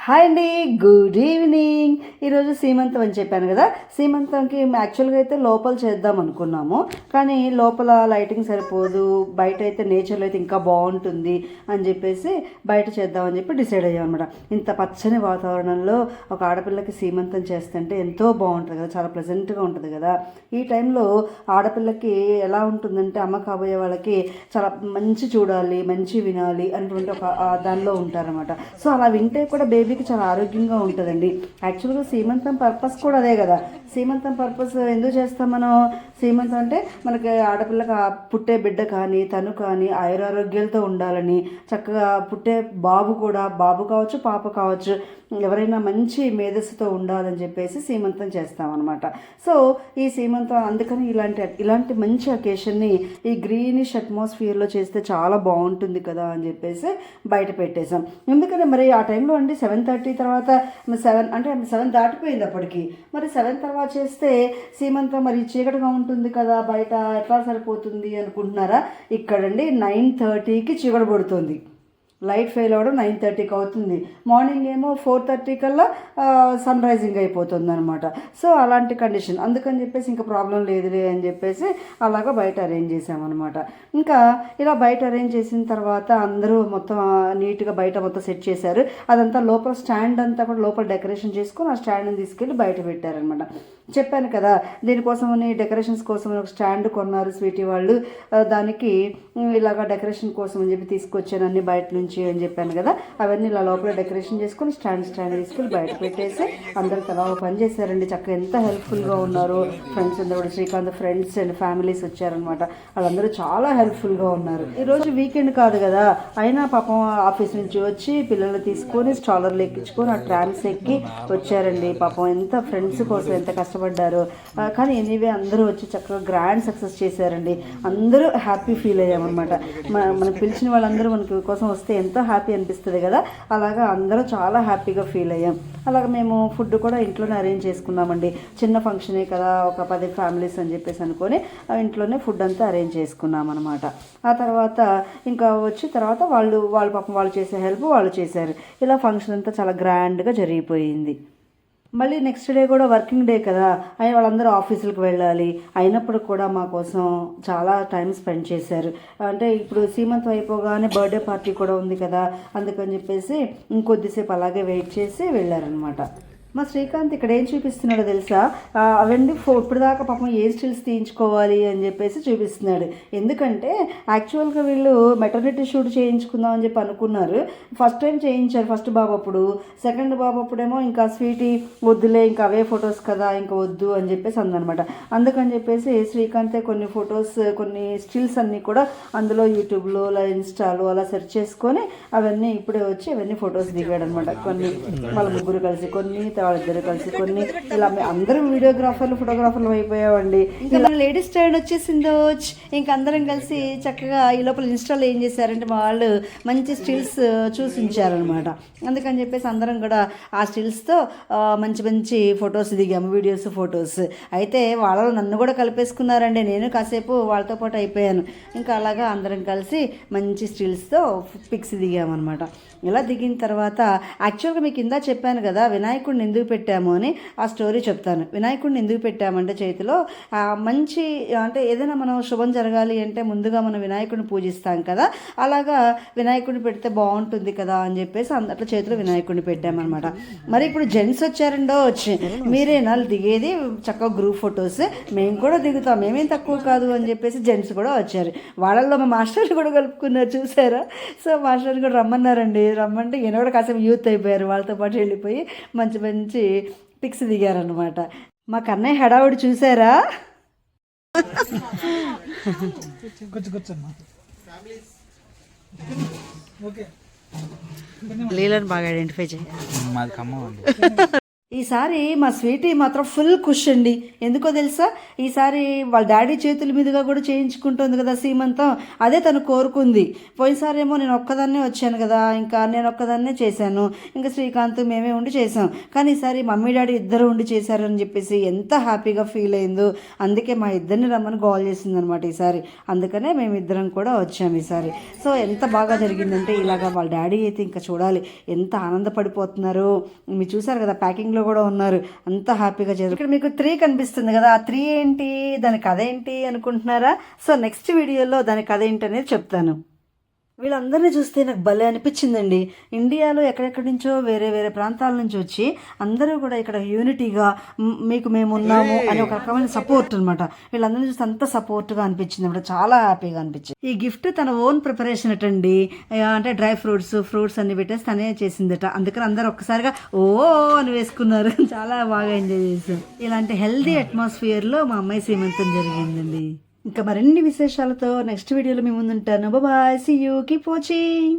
Hi అండి, good evening. ఈరోజు సీమంతం అని చెప్పాను కదా. సీమంతంకి యాక్చువల్గా అయితే లోపల చేద్దాం అనుకున్నాము, కానీ లోపల లైటింగ్ సరిపోదు, బయట అయితే నేచర్లో అయితే ఇంకా బాగుంటుంది అని చెప్పేసి బయట చేద్దామని చెప్పి డిసైడ్ అయ్యాం అనమాట. ఇంత పచ్చని వాతావరణంలో ఒక ఆడపిల్లకి సీమంతం చేస్తుంటే ఎంతో బాగుంటుంది కదా, చాలా ప్లెజెంట్గా ఉంటుంది కదా. ఈ టైంలో ఆడపిల్లకి ఎలా ఉంటుందంటే అమ్మ కాబోయే వాళ్ళకి చాలా మంచి చూడాలి, మంచి వినాలి అటువంటి ఒక దానిలో ఉంటారనమాట. సో అలా వింటే కూడా బేబీకి చాలా ఆరోగ్యంగా ఉంటుందండి. యాక్చువల్గా సీమంతం పర్పస్ కూడా అదే కదా. సీమంతం పర్పస్ ఎందుకు చేస్తాం మనం? సీమంతం అంటే మనకి ఆడపిల్లకి పుట్టే బిడ్డ కానీ తను కానీ ఆయురారోగ్యాలతో ఉండాలని, చక్కగా పుట్టే బాబు కూడా, బాబు కావచ్చు పాప కావచ్చు, ఎవరైనా మంచి మేధస్సుతో ఉండాలని చెప్పేసి సీమంతం చేస్తామన్నమాట. సో ఈ సీమంతం అందుకని ఇలాంటి మంచి అకేషన్ని ఈ గ్రీనిష్ అట్మాస్ఫియర్లో చేస్తే చాలా బాగుంటుంది కదా అని చెప్పేసి బయట పెట్టేశాం. ఎందుకంటే మరి ఆ టైంలో అండి 7:30 తర్వాత 7 దాటిపోయింది అప్పటికి. మరి 7 తర్వాత చేస్తే సీమంతం మరి చీకటిగా ఉంటుంది కదా, బయట ఎట్లా సరిపోతుంది అనుకుంటున్నారా? ఇక్కడండి 9:30కి చీకటి పడుతుంది. లైట్ ఫెయిల్ అవ్వడం 9:30కి అవుతుంది. మార్నింగ్ ఏమో 4:30 కల్లా సన్ రైజింగ్ అయిపోతుంది అనమాట. సో అలాంటి కండిషన్. అందుకని చెప్పేసి ఇంకా ప్రాబ్లం లేదులే అని చెప్పేసి అలాగా బయట అరేంజ్ చేసామన్నమాట. ఇంకా ఇలా బయట అరేంజ్ చేసిన తర్వాత అందరూ మొత్తం నీట్గా బయట మొత్తం సెట్ చేశారు. అదంతా లోపల స్టాండ్ అంతా కూడా లోపల డెకరేషన్ చేసుకొని ఆ స్టాండ్ని తీసుకెళ్ళి బయట పెట్టారనమాట. చెప్పాను కదా, దీనికోసమని డెకరేషన్స్ కోసం ఒక స్టాండ్ కొన్నారు స్వీటీ వాళ్ళు. దానికి ఇలాగ డెకరేషన్ కోసం అని చెప్పి తీసుకొచ్చాను అన్ని బయట నుంచి అని చెప్పాను కదా. అవన్నీ ఇలా లోపల డెకరేషన్ చేసుకొని స్టాండ్ తీసుకెళ్ళి బయట పెట్టేసి అందరూ తలా పని చేశారండి. చక్కగా ఎంత హెల్ప్ఫుల్గా ఉన్నారు. ఫ్రెండ్స్ అందరూ కూడా శ్రీకాంత్ ఫ్రెండ్స్ అండ్ ఫ్యామిలీస్ వచ్చారనమాట. వాళ్ళందరూ చాలా హెల్ప్ఫుల్గా ఉన్నారు. ఈరోజు వీకెండ్ కాదు కదా, అయినా పాపం ఆఫీస్ నుంచి వచ్చి పిల్లల్ని తీసుకొని స్టాలర్లు ఎక్కించుకొని ఆ ట్రామ్స్ ఎక్కి వచ్చారండి. పాపం ఎంత ఫ్రెండ్స్ కోసం ఎంత కష్టపడ్డారు. కానీ ఎనీవే అందరూ వచ్చి చక్కగా గ్రాండ్ సక్సెస్ చేశారండి. అందరూ హ్యాపీ ఫీల్ అయ్యామన్నమాట. మనకు పిలిచిన వాళ్ళందరూ మనకి కోసం వస్తే ఎంతో హ్యాపీ అనిపిస్తుంది కదా. అలాగా అందరూ చాలా హ్యాపీగా ఫీల్ అయ్యాం. అలాగే మేము ఫుడ్ కూడా ఇంట్లోనే అరేంజ్ చేసుకున్నామండి. చిన్న ఫంక్షనే కదా, ఒక 10 ఫ్యామిలీస్ అని చెప్పేసి అనుకొని ఇంట్లోనే ఫుడ్ అంతా అరేంజ్ చేసుకున్నాం అనమాట. ఆ తర్వాత ఇంకా వచ్చి తర్వాత వాళ్ళు పాపం వాళ్ళు చేసే హెల్ప్ వాళ్ళు చేశారు. ఇలా ఫంక్షన్ అంతా చాలా గ్రాండ్గా జరిగిపోయింది. మళ్ళీ నెక్స్ట్ డే కూడా వర్కింగ్ డే కదా, వాళ్ళందరూ ఆఫీసులకు వెళ్ళాలి. అయినప్పుడు కూడా మా కోసం చాలా టైం స్పెండ్ చేశారు. అంటే ఇప్పుడు సీమంతం అయిపోగానే బర్త్డే పార్టీ కూడా ఉంది కదా, అందుకని చెప్పేసి ఇంకొద్దిసేపు అలాగే వెయిట్ చేసి వెళ్ళారనమాట. మా శ్రీకాంత్ ఇక్కడ ఏం చూపిస్తున్నాడో తెలుసా? అవన్నీ ఇప్పుడు దాకా పాపం ఏ స్టిల్స్ తీయించుకోవాలి అని చెప్పేసి చూపిస్తున్నాడు. ఎందుకంటే యాక్చువల్గా వీళ్ళు మెటర్నిటీ షూట్ చేయించుకుందాం అని చెప్పి అనుకున్నారు. ఫస్ట్ టైం చేయించారు ఫస్ట్ బాబు అప్పుడు. సెకండ్ బాబు అప్పుడేమో ఇంకా స్వీటీ వద్దులే, ఇంకా అవే ఫొటోస్ కదా, ఇంకా వద్దు అని చెప్పేసి అందనమాట. అందుకని చెప్పేసి శ్రీకాంతే కొన్ని ఫొటోస్, కొన్ని స్టిల్స్ అన్నీ కూడా అందులో యూట్యూబ్లో అలా ఇన్స్టాలో అలా సెర్చ్ చేసుకొని అవన్నీ ఇప్పుడే వచ్చి అవన్నీ ఫొటోస్ దిగాడు అనమాట. కొన్ని వాళ్ళ ముగ్గురు కలిసి, కొన్ని వాళ్ళిద్దరు కలిసి, కొన్ని ఇలా అందరం వీడియోగ్రాఫర్లు ఫోటోగ్రాఫర్లు అయిపోయామండి. ఇంకా మన లేడీస్ టర్న్ వచ్చేసిందో. ఇంకా అందరం కలిసి చక్కగా ఈ లోపల ఇన్స్టాలో ఏం చేశారంటే మా వాళ్ళు మంచి స్టిల్స్ చూసించారనమాట. అందుకని చెప్పేసి అందరం కూడా ఆ స్టిల్స్తో మంచి మంచి ఫొటోస్ దిగాము, వీడియోస్ ఫొటోస్. అయితే వాళ్ళలో నన్ను కూడా కలిపేసుకున్నారండి. నేను కాసేపు వాళ్ళతో పాటు అయిపోయాను. ఇంకా అలాగా అందరం కలిసి మంచి స్టిల్స్తో పిక్స్ దిగామన్నమాట. ఇలా దిగిన తర్వాత యాక్చువల్గా మీకు ఇందా చెప్పాను కదా వినాయకుడిని ఎందుకు పెట్టాము అని. ఆ స్టోరీ చెప్తాను. వినాయకుడిని ఎందుకు పెట్టామంటే చేతిలో మంచి అంటే ఏదైనా మనం శుభం జరగాలి అంటే ముందుగా మనం వినాయకుడిని పూజిస్తాం కదా, అలాగా వినాయకుడిని పెడితే బాగుంటుంది కదా అని చెప్పేసి అట్లా చేతిలో వినాయకుడిని పెట్టామన్నమాట. మరి ఇప్పుడు జెంట్స్ వచ్చారండో. మీరేనా దిగేది? చక్కగా గ్రూప్ ఫొటోస్ మేము కూడా దిగుతాం, మేమేం తక్కువ కాదు అని చెప్పేసి జెంట్స్ కూడా వచ్చారు. వాళ్ళల్లో మా మాస్టర్లు కూడా కలుపుకున్నారు, చూసారా? సో మాస్టర్లు కూడా రమ్మన్నారండి. రమ్మంటే ఈయన కూడా కాసేపు యూత్ అయిపోయారు. వాళ్ళతో పాటు వెళ్ళిపోయి మంచి మంచి పిక్స్ దిగారనమాట. మా కన్నయ్య హడావుడి చూసారా? లీలను బాగా ఐడెంటిఫై చేయాలి. ఈసారి మా స్వీటీ మాత్రం ఫుల్ ఖుష్ అండి. ఎందుకో తెలుసా, ఈసారి వాళ్ళ డాడీ చేతుల మీదుగా కూడా చేయించుకుంటుంది కదా సీమంతం. అదే తను కోరుకుంది. పోయినసారి ఏమో నేను ఒక్కదాన్నే వచ్చాను కదా, ఇంకా నేను ఒక్కదాన్నే చేశాను, ఇంకా శ్రీకాంత్ మేమే ఉండి చేసాం. కానీ ఈసారి మమ్మీ డాడీ ఇద్దరు ఉండి చేశారని చెప్పేసి ఎంత హ్యాపీగా ఫీల్ అయిందో. అందుకే మా ఇద్దరిని రమ్మని కాల్ చేసింది అనమాట ఈసారి. అందుకనే మేమిద్దరం కూడా వచ్చాము ఈసారి. సో ఎంత బాగా జరిగిందంటే ఇలాగా వాళ్ళ డాడీ అయితే ఇంకా చూడాలి ఎంత ఆనందపడిపోతున్నారో. మీరు చూసారు కదా, ప్యాకింగ్లో కూడా ఉన్నారు. అంత హ్యాపీగా చేశారు. ఇక్కడ మీకు 3 కనిపిస్తుంది కదా, ఆ 3 ఏంటి, దాని కథ ఏంటి అనుకుంటున్నారా? సో నెక్స్ట్ వీడియోలో దాని కథ ఏంటి అనేది చెప్తాను. వీళ్ళందరినీ చూస్తే నాకు భలే అనిపించిందండి. ఇండియాలో ఎక్కడెక్కడి నుంచో వేరే వేరే ప్రాంతాల నుంచి వచ్చి అందరూ కూడా ఇక్కడ యూనిటీగా మీకు మేము ఉన్నాము అని ఒక రకమైన సపోర్ట్ అనమాట. వీళ్ళందరినీ చూస్తే అంత సపోర్ట్గా అనిపించింది అనమాట. చాలా హ్యాపీగా అనిపించింది. ఈ గిఫ్ట్ తన ఓన్ ప్రిపరేషన్ అటండి. అంటే డ్రై ఫ్రూట్స్ అన్ని పెట్టేసి తనే చేసిందట. అందుకని అందరూ ఒక్కసారిగా ఓ అని వేసుకున్నారు. చాలా బాగా ఎంజాయ్ చేశారు. ఇలాంటి హెల్దీ అట్మాస్ఫియర్లో మా అమ్మాయి సీమంతం జరిగిందండి. ఇంకా మరిన్ని విశేషాలతో నెక్స్ట్ వీడియోలో మీ ముందుంటాను. Bye, see you, keep watching.